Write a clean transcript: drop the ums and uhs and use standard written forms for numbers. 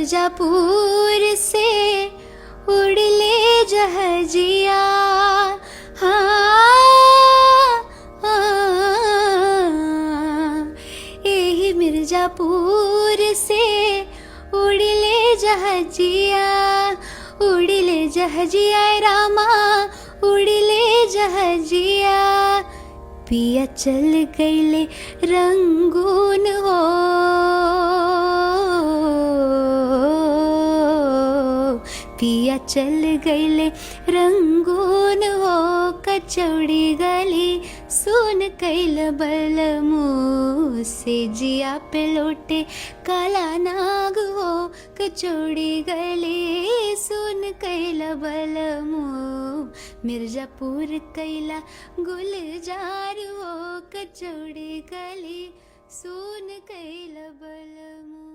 मिर्जापुर से उड़ ले जहाजिया। यही मिर्जापुर से उड़ ले जहाजिया, उड़ ले जहाजिया रामा, उड़ ले जहाजिया। पिया चल गईले रंगून हो, पिया चल गईले रंगून हो। कचौड़ी गली सुन कैल बलमू से जिया पे लोटे काला नाग हो। कचौड़ी गली सुन कैल बलमू मिर्जापुर कैला गुलजार हो। कचौड़ी गली सुन कैल बलमू।